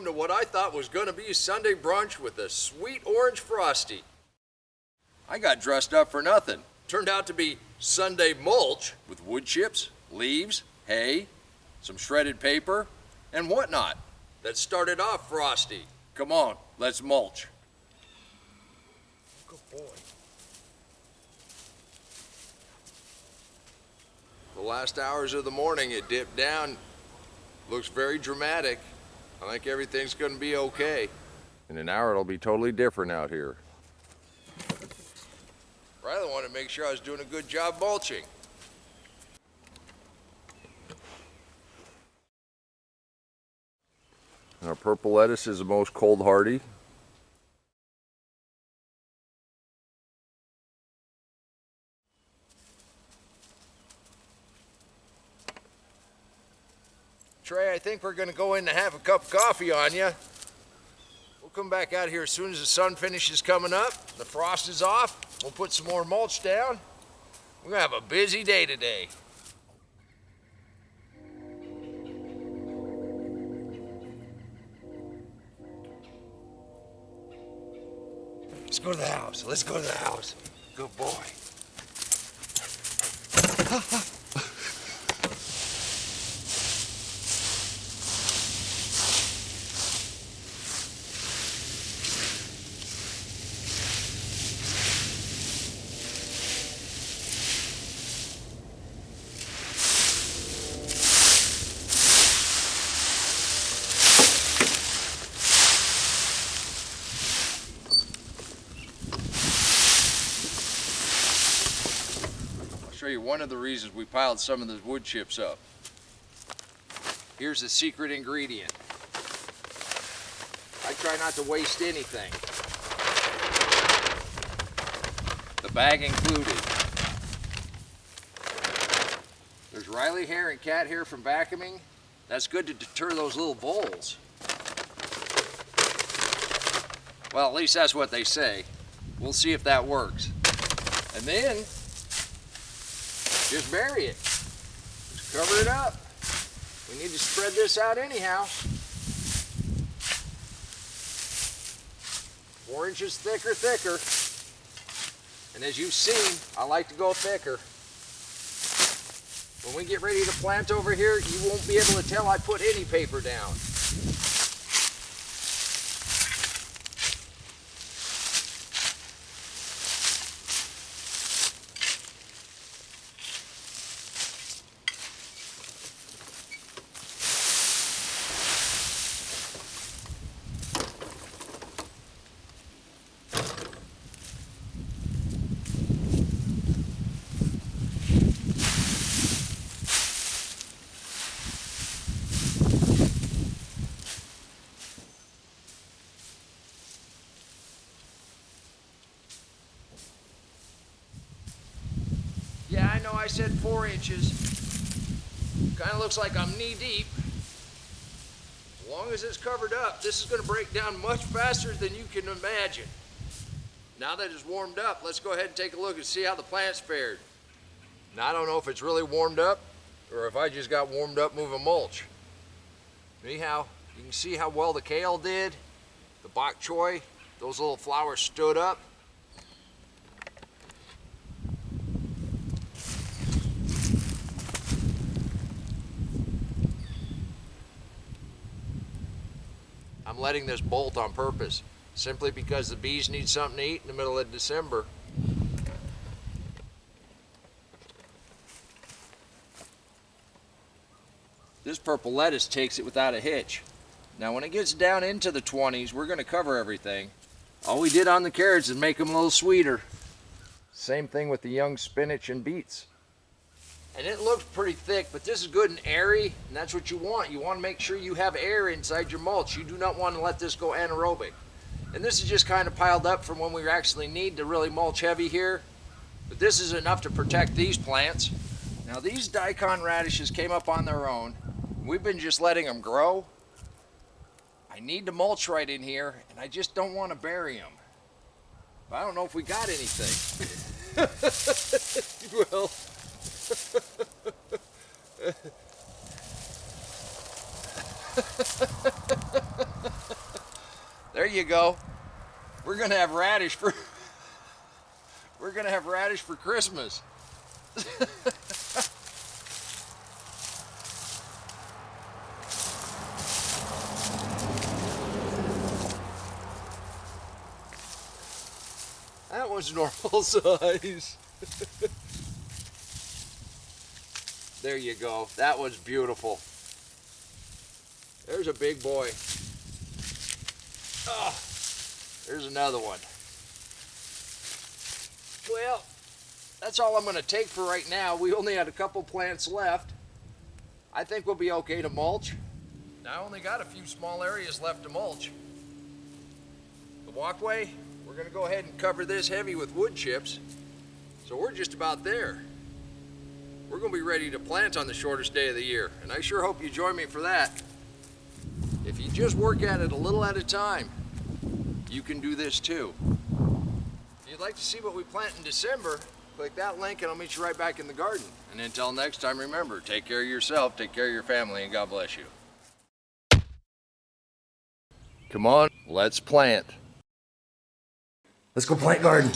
Welcome to what I thought was going to be Sunday brunch with a sweet orange frosty. I got dressed up for nothing. Turned out to be Sunday mulch with wood chips, leaves, hay, some shredded paper, and whatnot. That started off frosty. Come on, let's mulch. Good boy. The last hours of the morning it dipped down. Looks very dramatic. I think everything's gonna be okay. In an hour it'll be totally different out here. Riley wanted to make sure I was doing a good job mulching. Our purple lettuce is the most cold hardy. Trey, I think we're gonna go in and have a cup of coffee on you. We'll come back out here as soon as the sun finishes coming up, the frost is off, we'll put some more mulch down. We're gonna have a busy day today. Let's go to the house, let's go to the house. Good boy. Show you one of the reasons we piled some of the wood chips up. Here's the secret ingredient. I try not to waste anything. The bag included. There's Riley hair and cat hair from vacuuming. That's good to deter those little voles. Well, at least that's what they say. We'll see if that works. And then just bury it. Just cover it up. We need to spread this out anyhow. 4 inches thicker. And as you've seen, I like to go thicker. When we get ready to plant over here, you won't be able to tell I put any paper down. Yeah, I know I said 4 inches. Kind of looks like I'm knee deep. As long as it's covered up, this is going to break down much faster than you can imagine. Now that it's warmed up, let's go ahead and take a look and see how the plant's fared. Now, I don't know if it's really warmed up or if I just got warmed up moving mulch. Anyhow, you can see how well the kale did, the bok choy, those little flowers stood up. I'm letting this bolt on purpose, simply because the bees need something to eat in the middle of December. This purple lettuce takes it without a hitch. Now when it gets down into the 20s, we're going to cover everything. All we did on the carrots is make them a little sweeter. Same thing with the young spinach and beets. And it looks pretty thick, but this is good and airy, and that's what you want. You want to make sure you have air inside your mulch. You do not want to let this go anaerobic. And this is just kind of piled up from when we actually need to really mulch heavy here. But this is enough to protect these plants. Now these daikon radishes came up on their own. We've been just letting them grow. I need to mulch right in here, and I just don't want to bury them. But I don't know if we got anything. Well... There you go. We're gonna have radish for Christmas. That was normal size. There you go. That was beautiful. There's a big boy. Oh, there's another one. Well, that's all I'm going to take for right now. We only had a couple plants left. I think we'll be okay to mulch. Now I only got a few small areas left to mulch. The walkway, we're going to go ahead and cover this heavy with wood chips. So we're just about there. We're going to be ready to plant on the shortest day of the year, and I sure hope you join me for that. If you just work at it a little at a time, you can do this too. If you'd like to see what we plant in December, click that link and I'll meet you right back in the garden. And until next time, remember, take care of yourself, take care of your family, and God bless you. Come on, let's plant. Let's go plant garden.